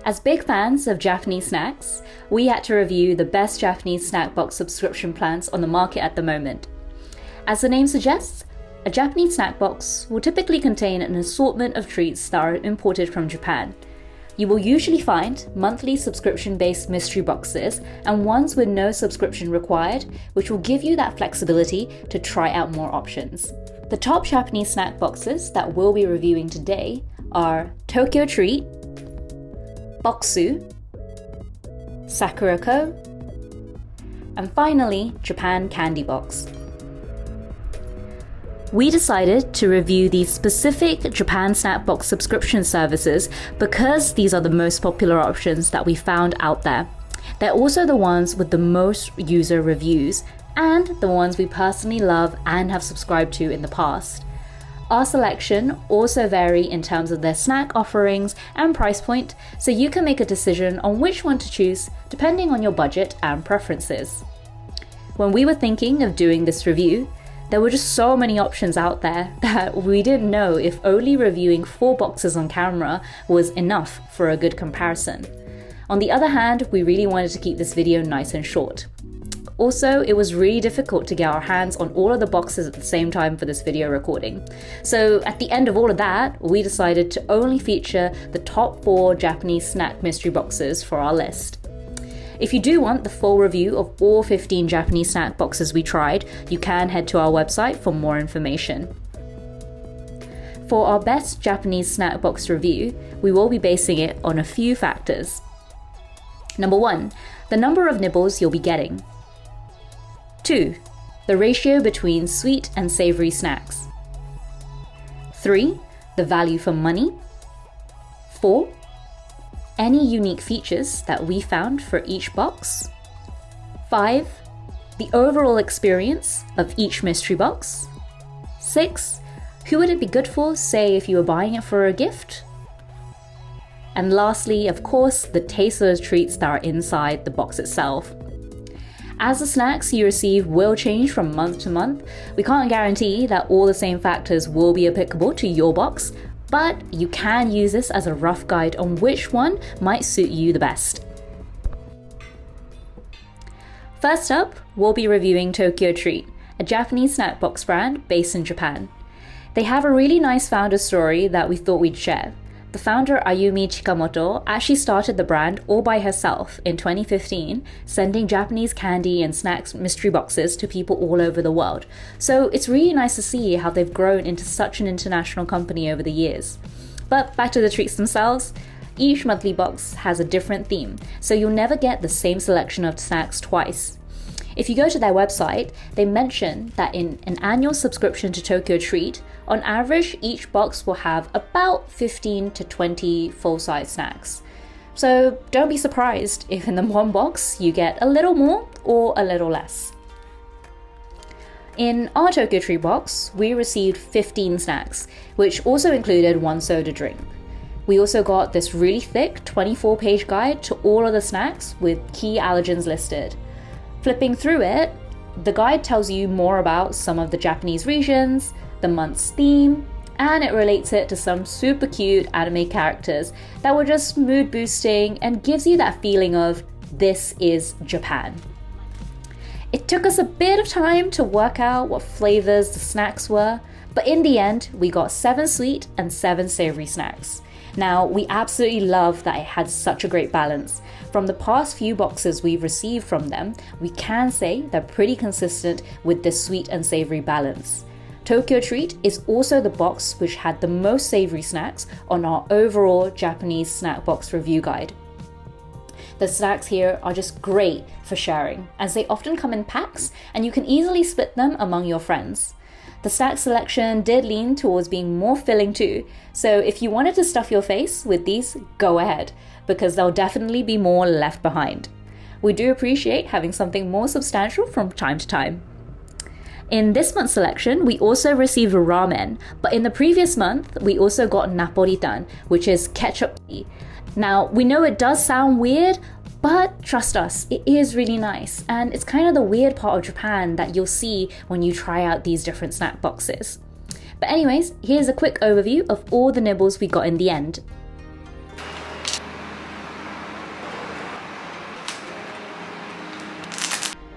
As big fans of Japanese snacks, we had to review the best Japanese snack box subscription plans on the market at the moment. As the name suggests, a Japanese snack box will typically contain an assortment of treats that are imported from Japan. You will usually find monthly subscription-based mystery boxes and ones with no subscription required, which will give you that flexibility to try out more options. The top Japanese snack boxes that we'll be reviewing today are TokyoTreat, Bokksu, Sakuraco, and finally Japan Candy Box. We decided to review these specific Japan Snack Box subscription services because these are the most popular options that we found out there. They're also the ones with the most user reviews and the ones we personally love and have subscribed to in the past. Our selection also vary in terms of their snack offerings and price point, so you can make a decision on which one to choose depending on your budget and preferences. When we were thinking of doing this review, there were just so many options out there that we didn't know if only reviewing 4 boxes on camera was enough for a good comparison. On the other hand, we really wanted to keep this video nice and short. Also, it was really difficult to get our hands on all of the boxes at the same time for this video recording. So at the end of all of that, we decided to only feature the top 4 Japanese snack mystery boxes for our list. If you do want the full review of all 15 Japanese snack boxes we tried, you can head to our website for more information. For our best Japanese snack box review, we will be basing it on a few factors. Number 1, the number of nibbles you'll be getting. 2, the ratio between sweet and savoury snacks. 3, the value for money. 4, any unique features that we found for each box. 5, the overall experience of each mystery box. 6, who would it be good for, say if you were buying it for a gift? And lastly, of course, the taste of the treats that are inside the box itself. As the snacks you receive will change from month to month, we can't guarantee that all the same factors will be applicable to your box, but you can use this as a rough guide on which one might suit you the best. First up, we'll be reviewing TokyoTreat, a Japanese snack box brand based in Japan. They have a really nice founder story that we thought we'd share. The founder Ayumi Chikamoto actually started the brand all by herself in 2015, sending Japanese candy and snacks mystery boxes to people all over the world. So it's really nice to see how they've grown into such an international company over the years. But back to the treats themselves. Each monthly box has a different theme, so you'll never get the same selection of snacks twice. If you go to their website, they mention that in an annual subscription to TokyoTreat, on average, each box will have about 15 to 20 full-size snacks. So don't be surprised if in the one box you get a little more or a little less. In our TokyoTreat box, we received 15 snacks, which also included 1 soda drink. We also got this really thick 24-page guide to all of the snacks with key allergens listed. Flipping through it, the guide tells you more about some of the Japanese regions, the month's theme, and it relates it to some super cute anime characters that were just mood boosting and gives you that feeling of this is Japan. It took us a bit of time to work out what flavors the snacks were, but in the end, we got 7 sweet and 7 savory snacks. Now, we absolutely love that it had such a great balance. From the past few boxes we've received from them, we can say they're pretty consistent with this sweet and savory balance. TokyoTreat is also the box which had the most savory snacks on our overall Japanese snack box review guide. The snacks here are just great for sharing, as they often come in packs and you can easily split them among your friends. The snack selection did lean towards being more filling too, so if you wanted to stuff your face with these, go ahead, because there'll definitely be more left behind. We do appreciate having something more substantial from time to time. In this month's selection, we also received ramen, but in the previous month, we also got Napolitan, which is ketchup tea. Now, we know it does sound weird, but trust us, it is really nice, and it's kind of the weird part of Japan that you'll see when you try out these different snack boxes. But anyways, here's a quick overview of all the nibbles we got in the end.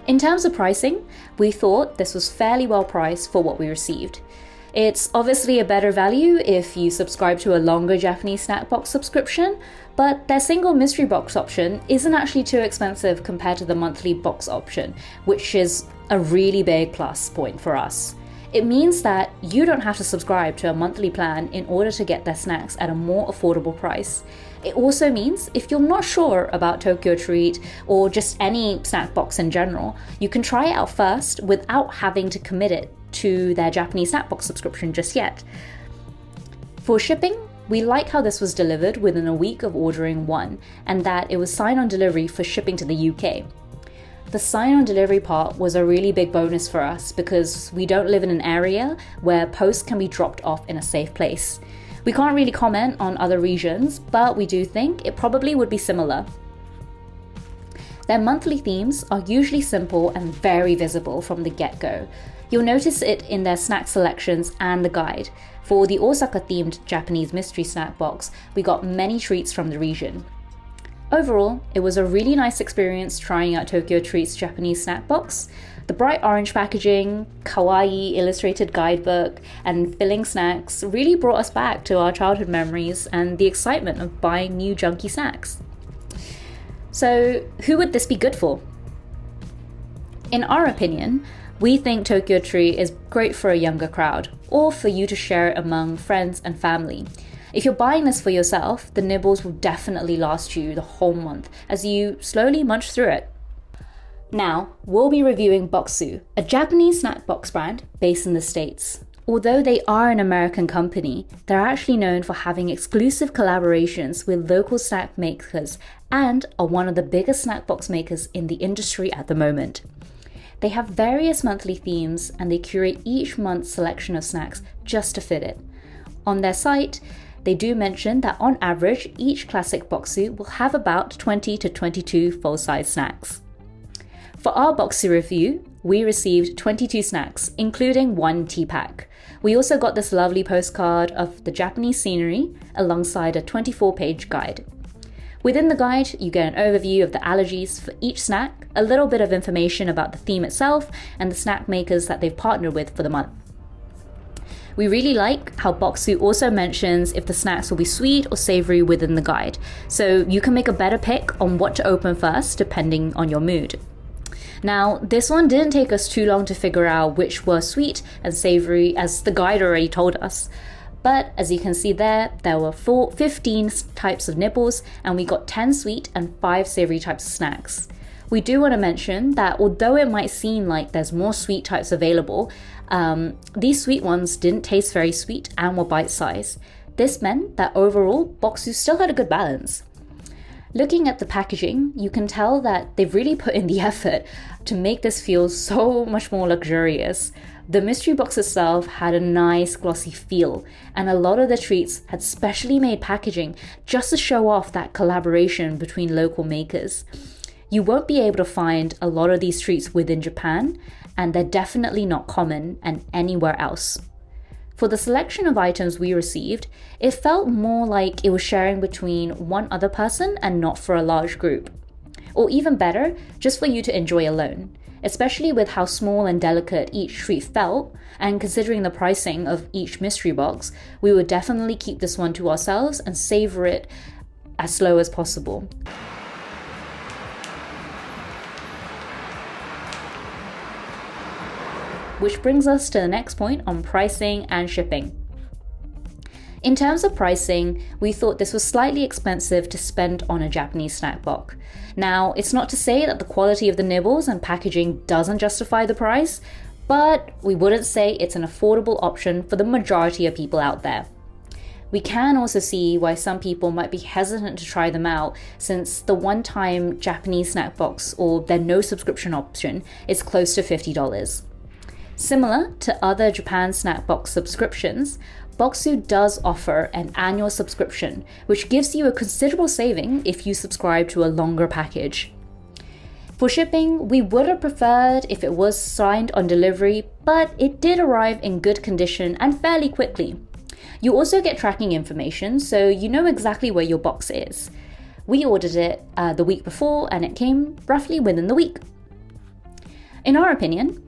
In terms of pricing, we thought this was fairly well priced for what we received. It's obviously a better value if you subscribe to a longer Japanese snack box subscription, but their single mystery box option isn't actually too expensive compared to the monthly box option, which is a really big plus point for us. It means that you don't have to subscribe to a monthly plan in order to get their snacks at a more affordable price. It also means if you're not sure about TokyoTreat or just any snack box in general, you can try it out first without having to commit it to their Japanese snack box subscription just yet. For shipping, we like how this was delivered within a week of ordering one, and that it was sign-on delivery for shipping to the UK. The sign-on delivery part was a really big bonus for us because we don't live in an area where posts can be dropped off in a safe place. We can't really comment on other regions, but we do think it probably would be similar. Their monthly themes are usually simple and very visible from the get-go. You'll notice it in their snack selections and the guide. For the Osaka-themed Japanese mystery snack box, we got many treats from the region. Overall, it was a really nice experience trying out TokyoTreat's Japanese snack box. The bright orange packaging, kawaii illustrated guidebook, and filling snacks really brought us back to our childhood memories and the excitement of buying new junky snacks. So, who would this be good for? In our opinion, we think TokyoTreat is great for a younger crowd, or for you to share it among friends and family. If you're buying this for yourself, the nibbles will definitely last you the whole month as you slowly munch through it. Now, we'll be reviewing Bokksu, a Japanese snack box brand based in the States. Although they are an American company, they're actually known for having exclusive collaborations with local snack makers and are one of the biggest snack box makers in the industry at the moment. They have various monthly themes and they curate each month's selection of snacks just to fit it. On their site, they do mention that on average, each classic Bokksu will have about 20 to 22 full-size snacks. For our Bokksu review, we received 22 snacks, including one tea pack. We also got this lovely postcard of the Japanese scenery alongside a 24-page guide. Within the guide, you get an overview of the allergies for each snack, a little bit of information about the theme itself, and the snack makers that they've partnered with for the month. We really like how Bokksu also mentions if the snacks will be sweet or savoury within the guide, so you can make a better pick on what to open first depending on your mood. Now, this one didn't take us too long to figure out which were sweet and savoury, as the guide already told us. But as you can see there were 15 types of nibbles, and we got 10 sweet and 5 savoury types of snacks. We do want to mention that although it might seem like there's more sweet types available, these sweet ones didn't taste very sweet and were bite-sized. This meant that overall, Bokksu still had a good balance. Looking at the packaging, you can tell that they've really put in the effort to make this feel so much more luxurious. The mystery box itself had a nice glossy feel, and a lot of the treats had specially made packaging just to show off that collaboration between local makers. You won't be able to find a lot of these treats within Japan, and they're definitely not common and anywhere else. For the selection of items we received, it felt more like it was sharing between one other person and not for a large group. Or even better, just for you to enjoy alone. Especially with how small and delicate each treat felt, and considering the pricing of each mystery box, we would definitely keep this one to ourselves and savor it as slow as possible. Which brings us to the next point on pricing and shipping. In terms of pricing, we thought this was slightly expensive to spend on a Japanese snack box. Now, it's not to say that the quality of the nibbles and packaging doesn't justify the price, but we wouldn't say it's an affordable option for the majority of people out there. We can also see why some people might be hesitant to try them out, since the one-time Japanese snack box or their no subscription option is close to $50. Similar to other Japan snack box subscriptions, Bokksu does offer an annual subscription, which gives you a considerable saving if you subscribe to a longer package. For shipping, we would have preferred if it was signed on delivery, but it did arrive in good condition and fairly quickly. You also get tracking information, so you know exactly where your box is. We ordered it the week before and it came roughly within the week. In our opinion,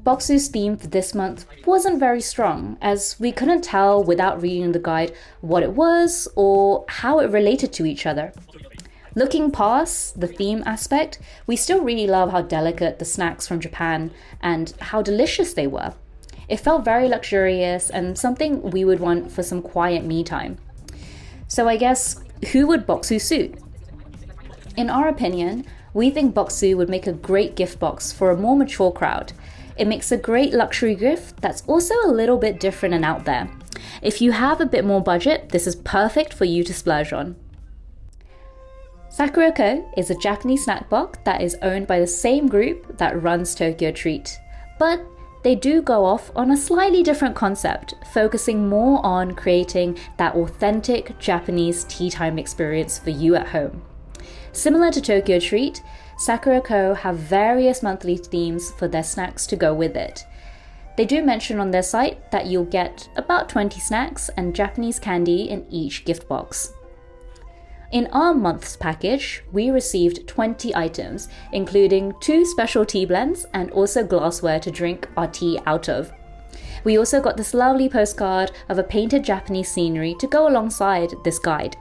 Bokksu's theme for this month wasn't very strong, as we couldn't tell without reading the guide what it was or how it related to each other. Looking past the theme aspect, we still really love how delicate the snacks from Japan and how delicious they were. It felt very luxurious and something we would want for some quiet me time. So I guess, who would Bokksu suit? In our opinion, we think Bokksu would make a great gift box for a more mature crowd. It makes a great luxury gift that's also a little bit different and out there. If you have a bit more budget, this is perfect for you to splurge on. Sakuraco is a Japanese snack box that is owned by the same group that runs TokyoTreat, but they do go off on a slightly different concept, focusing more on creating that authentic Japanese tea time experience for you at home. Similar to TokyoTreat, Sakuraco have various monthly themes for their snacks to go with it. They do mention on their site that you'll get about 20 snacks and Japanese candy in each gift box. In our month's package, we received 20 items, including 2 special tea blends and also glassware to drink our tea out of. We also got this lovely postcard of a painted Japanese scenery to go alongside this guide.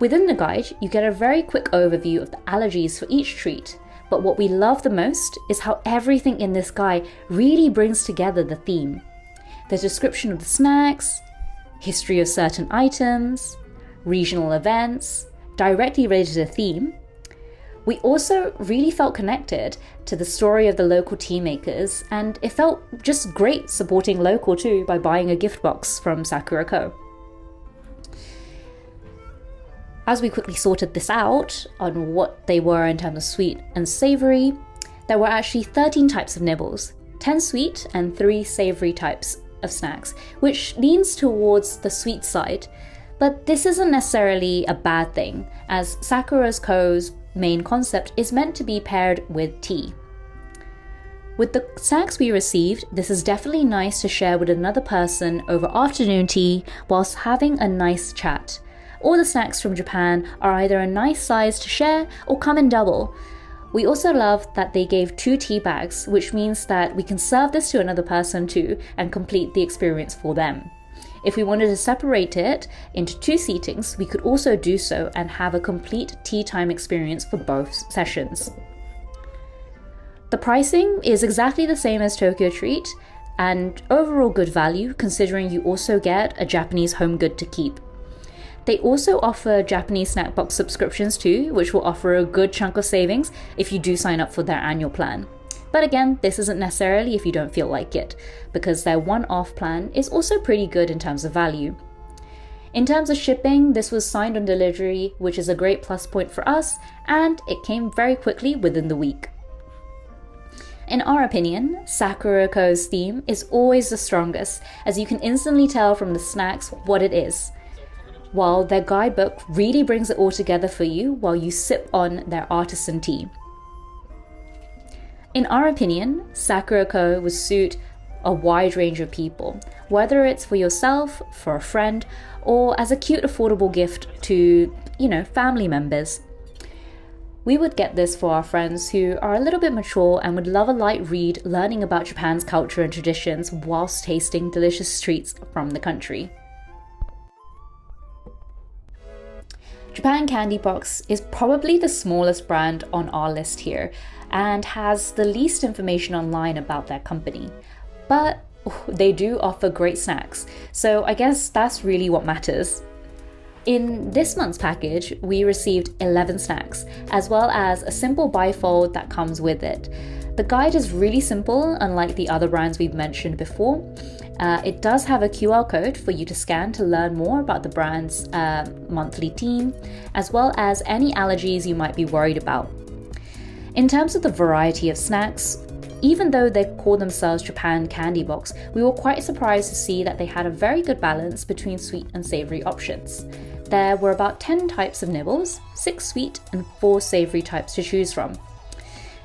Within the guide, you get a very quick overview of the allergies for each treat, but what we love the most is how everything in this guide really brings together the theme. The description of the snacks, history of certain items, regional events, directly related to the theme. We also really felt connected to the story of the local tea makers, and it felt just great supporting local too by buying a gift box from Sakuraco. As we quickly sorted this out on what they were in terms of sweet and savoury, there were actually 13 types of nibbles, 10 sweet and 3 savoury types of snacks, which leans towards the sweet side. But this isn't necessarily a bad thing, as Sakuraco's main concept is meant to be paired with tea. With the snacks we received, this is definitely nice to share with another person over afternoon tea whilst having a nice chat. All the snacks from Japan are either a nice size to share or come in double. We also love that they gave 2 tea bags, which means that we can serve this to another person too and complete the experience for them. If we wanted to separate it into 2 seatings, we could also do so and have a complete tea time experience for both sessions. The pricing is exactly the same as TokyoTreat, and overall good value considering you also get a Japanese home good to keep. They also offer Japanese snack box subscriptions too, which will offer a good chunk of savings if you do sign up for their annual plan. But again, this isn't necessarily if you don't feel like it, because their one-off plan is also pretty good in terms of value. In terms of shipping, this was signed on delivery, which is a great plus point for us, and it came very quickly within the week. In our opinion, Sakuraco's theme is always the strongest, as you can instantly tell from the snacks what it is, while their guidebook really brings it all together for you while you sip on their artisan tea. In our opinion, Sakuraco would suit a wide range of people, whether it's for yourself, for a friend, or as a cute affordable gift to, family members. We would get this for our friends who are a little bit mature and would love a light read learning about Japan's culture and traditions whilst tasting delicious treats from the country. Japan Candy Box is probably the smallest brand on our list here and has the least information online about their company. But they do offer great snacks, so I guess that's really what matters. In this month's package, we received 11 snacks, as well as a simple bifold that comes with it. The guide is really simple, unlike the other brands we've mentioned before. It does have a QR code for you to scan to learn more about the brand's monthly theme, as well as any allergies you might be worried about. In terms of the variety of snacks, even though they call themselves Japan Candy Box, we were quite surprised to see that they had a very good balance between sweet and savoury options. There were about 10 types of nibbles, 6 sweet and 4 savoury types to choose from.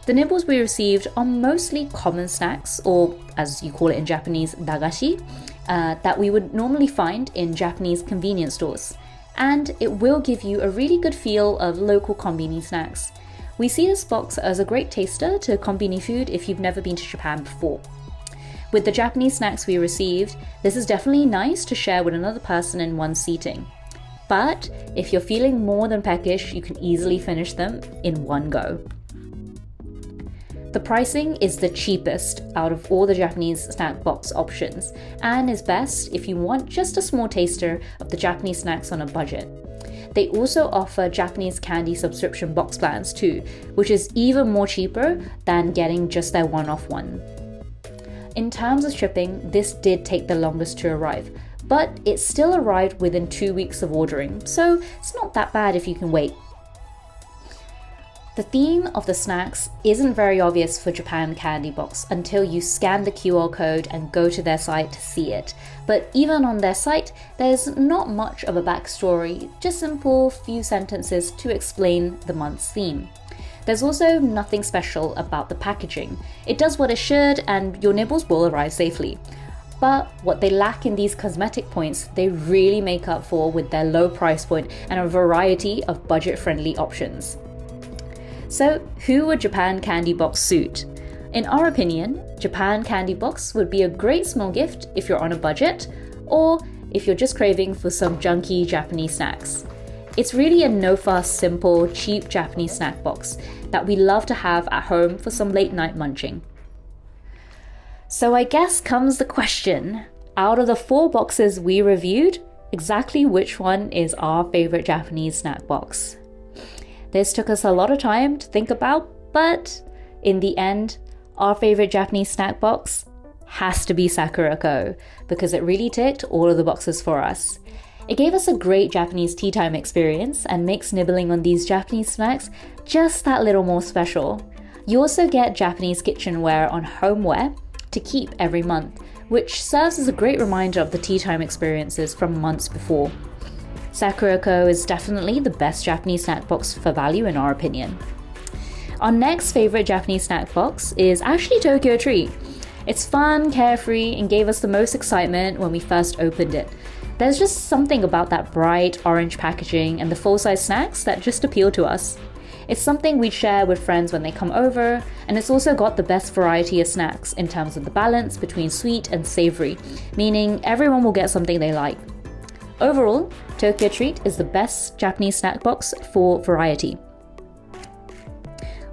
The nibbles we received are mostly common snacks, or as you call it in Japanese, dagashi, that we would normally find in Japanese convenience stores. And it will give you a really good feel of local convenience snacks. We see this box as a great taster to accompany food if you've never been to Japan before. With the Japanese snacks we received, this is definitely nice to share with another person in one seating. But if you're feeling more than peckish, you can easily finish them in one go. The pricing is the cheapest out of all the Japanese snack box options and is best if you want just a small taster of the Japanese snacks on a budget. They also offer Japanese candy subscription box plans too, which is even more cheaper than getting just their one-off one. In terms of shipping, this did take the longest to arrive, but it still arrived within 2 weeks of ordering, so it's not that bad if you can wait. The theme of the snacks isn't very obvious for Japan Candy Box until you scan the QR code and go to their site to see it. But even on their site, there's not much of a backstory, just simple few sentences to explain the month's theme. There's also nothing special about the packaging. It does what it should and your nibbles will arrive safely. But what they lack in these cosmetic points, they really make up for with their low price point and a variety of budget-friendly options. So, who would Japan Candy Box suit? In our opinion, Japan Candy Box would be a great small gift if you're on a budget, or if you're just craving for some junky Japanese snacks. It's really a no-fuss, simple, cheap Japanese snack box that we love to have at home for some late-night munching. So I guess comes the question, out of the 4 boxes we reviewed, exactly which one is our favorite Japanese snack box? This took us a lot of time to think about, but in the end, our favorite Japanese snack box has to be Sakuraco because it really ticked all of the boxes for us. It gave us a great Japanese tea time experience and makes nibbling on these Japanese snacks just that little more special. You also get Japanese kitchenware on homeware to keep every month, which serves as a great reminder of the tea time experiences from months before. Sakuraco is definitely the best Japanese snack box for value in our opinion. Our next favorite Japanese snack box is actually TokyoTreat. It's fun, carefree, and gave us the most excitement when we first opened it. There's just something about that bright orange packaging and the full-size snacks that just appeal to us. It's something we'd share with friends when they come over, and it's also got the best variety of snacks in terms of the balance between sweet and savoury, meaning everyone will get something they like. Overall, TokyoTreat is the best Japanese snack box for variety.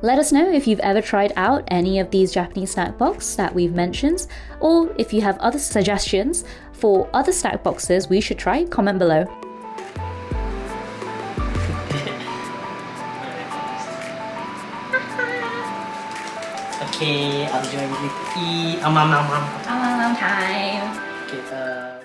Let us know if you've ever tried out any of these Japanese snack boxes that we've mentioned, or if you have other suggestions for other snack boxes we should try, comment below. Okay, I'm going to eat. Time. Okay,